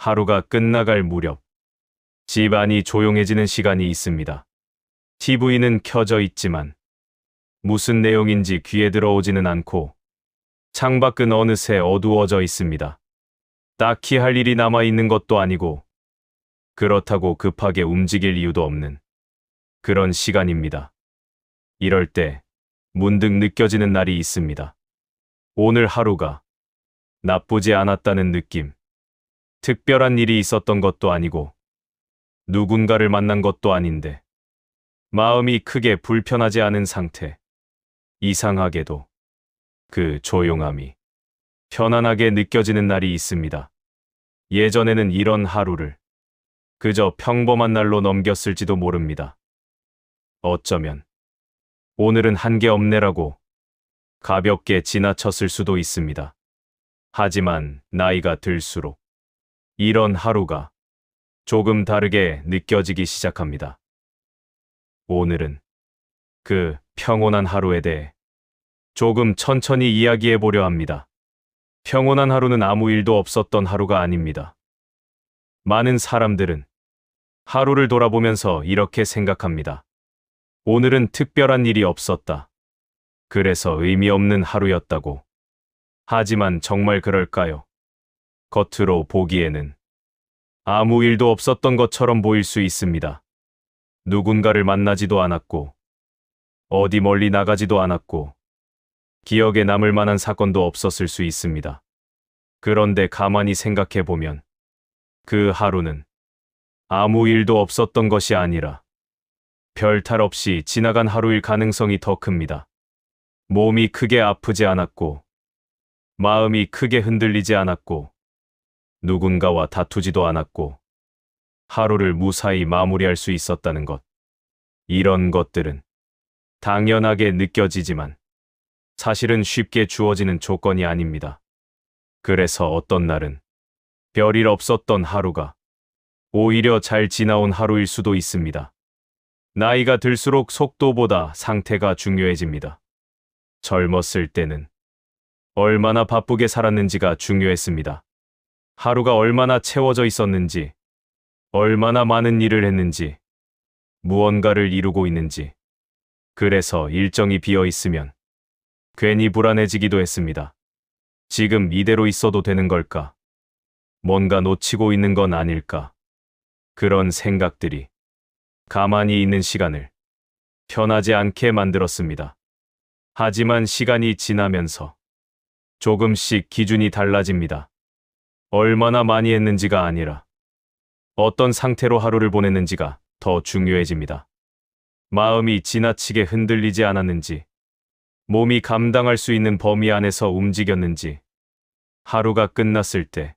하루가 끝나갈 무렵 집안이 조용해지는 시간이 있습니다. TV는 켜져 있지만 무슨 내용인지 귀에 들어오지는 않고 창밖은 어느새 어두워져 있습니다. 딱히 할 일이 남아 있는 것도 아니고 그렇다고 급하게 움직일 이유도 없는 그런 시간입니다. 이럴 때 문득 느껴지는 날이 있습니다. 오늘 하루가 나쁘지 않았다는 느낌. 특별한 일이 있었던 것도 아니고 누군가를 만난 것도 아닌데 마음이 크게 불편하지 않은 상태. 이상하게도 그 조용함이 편안하게 느껴지는 날이 있습니다. 예전에는 이런 하루를 그저 평범한 날로 넘겼을지도 모릅니다. 어쩌면 오늘은 한 게 없네라고 가볍게 지나쳤을 수도 있습니다. 하지만 나이가 들수록 이런 하루가 조금 다르게 느껴지기 시작합니다. 오늘은 그 평온한 하루에 대해 조금 천천히 이야기해 보려 합니다. 평온한 하루는 아무 일도 없었던 하루가 아닙니다. 많은 사람들은 하루를 돌아보면서 이렇게 생각합니다. 오늘은 특별한 일이 없었다. 그래서 의미 없는 하루였다고. 하지만 정말 그럴까요? 겉으로 보기에는 아무 일도 없었던 것처럼 보일 수 있습니다. 누군가를 만나지도 않았고, 어디 멀리 나가지도 않았고, 기억에 남을 만한 사건도 없었을 수 있습니다. 그런데 가만히 생각해 보면 그 하루는 아무 일도 없었던 것이 아니라 별 탈 없이 지나간 하루일 가능성이 더 큽니다. 몸이 크게 아프지 않았고, 마음이 크게 흔들리지 않았고, 누군가와 다투지도 않았고, 하루를 무사히 마무리할 수 있었다는 것. 이런 것들은 당연하게 느껴지지만 사실은 쉽게 주어지는 조건이 아닙니다. 그래서 어떤 날은 별일 없었던 하루가 오히려 잘 지나온 하루일 수도 있습니다. 나이가 들수록 속도보다 상태가 중요해집니다. 젊었을 때는 얼마나 바쁘게 살았는지가 중요했습니다. 하루가 얼마나 채워져 있었는지, 얼마나 많은 일을 했는지, 무언가를 이루고 있는지. 그래서 일정이 비어 있으면 괜히 불안해지기도 했습니다. 지금 이대로 있어도 되는 걸까? 뭔가 놓치고 있는 건 아닐까? 그런 생각들이 가만히 있는 시간을 편하지 않게 만들었습니다. 하지만 시간이 지나면서 조금씩 기준이 달라집니다. 얼마나 많이 했는지가 아니라 어떤 상태로 하루를 보냈는지가 더 중요해집니다. 마음이 지나치게 흔들리지 않았는지, 몸이 감당할 수 있는 범위 안에서 움직였는지, 하루가 끝났을 때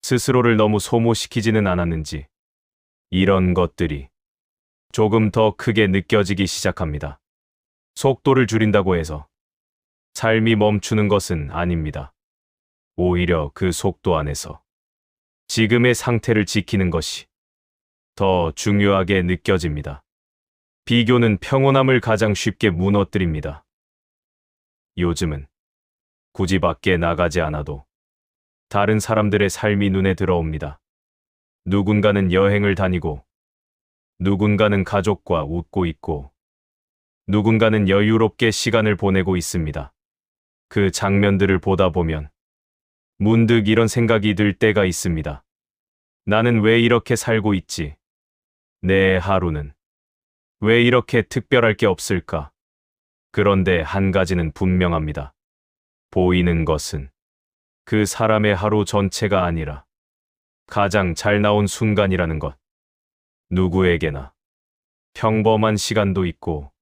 스스로를 너무 소모시키지는 않았는지, 이런 것들이 조금 더 크게 느껴지기 시작합니다. 속도를 줄인다고 해서 삶이 멈추는 것은 아닙니다. 오히려 그 속도 안에서 지금의 상태를 지키는 것이 더 중요하게 느껴집니다. 비교는 평온함을 가장 쉽게 무너뜨립니다. 요즘은 굳이 밖에 나가지 않아도 다른 사람들의 삶이 눈에 들어옵니다. 누군가는 여행을 다니고, 누군가는 가족과 웃고 있고, 누군가는 여유롭게 시간을 보내고 있습니다. 그 장면들을 보다 보면 문득 이런 생각이 들 때가 있습니다. 나는 왜 이렇게 살고 있지? 내 하루는 왜 이렇게 특별할 게 없을까? 그런데 한 가지는 분명합니다. 보이는 것은 그 사람의 하루 전체가 아니라 가장 잘 나온 순간이라는 것. 누구에게나 평범한 시간도 있고,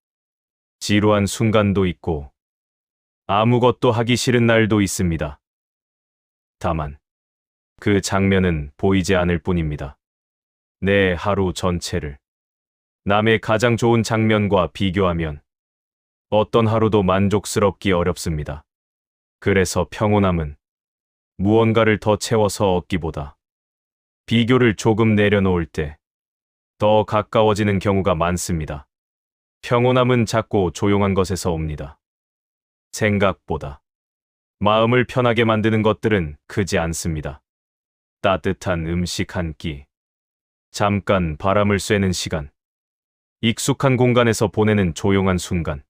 지루한 순간도 있고, 아무것도 하기 싫은 날도 있습니다. 다만 그 장면은 보이지 않을 뿐입니다. 내 하루 전체를 남의 가장 좋은 장면과 비교하면 어떤 하루도 만족스럽기 어렵습니다. 그래서 평온함은 무언가를 더 채워서 얻기보다 비교를 조금 내려놓을 때 더 가까워지는 경우가 많습니다. 평온함은 작고 조용한 것에서 옵니다. 생각보다 마음을 편하게 만드는 것들은 크지 않습니다. 따뜻한 음식 한 끼, 잠깐 바람을 쐬는 시간, 익숙한 공간에서 보내는 조용한 순간.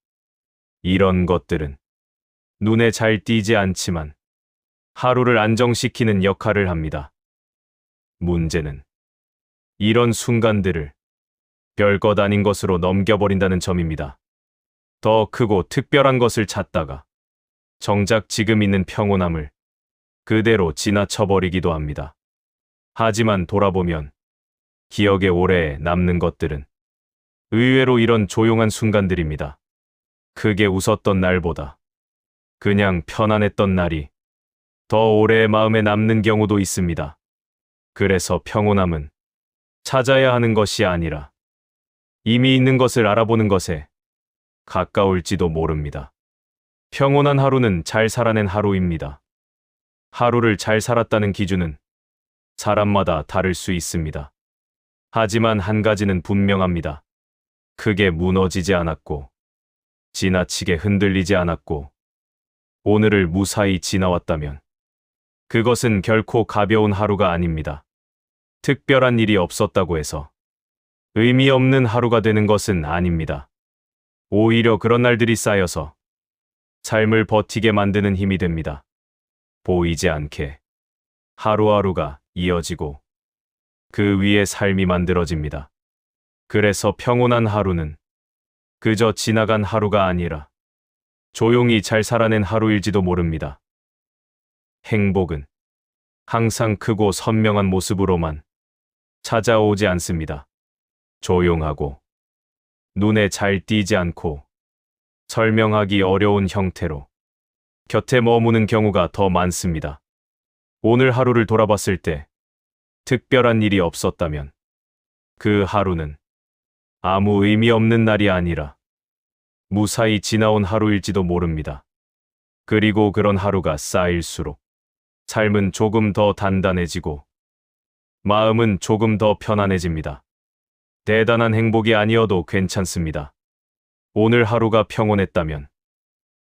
이런 것들은 눈에 잘 띄지 않지만 하루를 안정시키는 역할을 합니다. 문제는 이런 순간들을 별것 아닌 것으로 넘겨버린다는 점입니다. 더 크고 특별한 것을 찾다가 정작 지금 있는 평온함을 그대로 지나쳐버리기도 합니다. 하지만 돌아보면 기억에 오래 남는 것들은 의외로 이런 조용한 순간들입니다. 크게 웃었던 날보다 그냥 편안했던 날이 더 오래 마음에 남는 경우도 있습니다. 그래서 평온함은 찾아야 하는 것이 아니라 이미 있는 것을 알아보는 것에 가까울지도 모릅니다. 평온한 하루는 잘 살아낸 하루입니다. 하루를 잘 살았다는 기준은 사람마다 다를 수 있습니다. 하지만 한 가지는 분명합니다. 크게 무너지지 않았고, 지나치게 흔들리지 않았고, 오늘을 무사히 지나왔다면 그것은 결코 가벼운 하루가 아닙니다. 특별한 일이 없었다고 해서 의미 없는 하루가 되는 것은 아닙니다. 오히려 그런 날들이 쌓여서 삶을 버티게 만드는 힘이 됩니다. 보이지 않게 하루하루가 이어지고 그 위에 삶이 만들어집니다. 그래서 평온한 하루는 그저 지나간 하루가 아니라 조용히 잘 살아낸 하루일지도 모릅니다. 행복은 항상 크고 선명한 모습으로만 찾아오지 않습니다. 조용하고 눈에 잘 띄지 않고 설명하기 어려운 형태로 곁에 머무는 경우가 더 많습니다. 오늘 하루를 돌아봤을 때 특별한 일이 없었다면 그 하루는 아무 의미 없는 날이 아니라 무사히 지나온 하루일지도 모릅니다. 그리고 그런 하루가 쌓일수록 삶은 조금 더 단단해지고 마음은 조금 더 편안해집니다. 대단한 행복이 아니어도 괜찮습니다. 오늘 하루가 평온했다면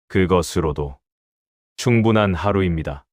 그것으로도 충분한 하루입니다.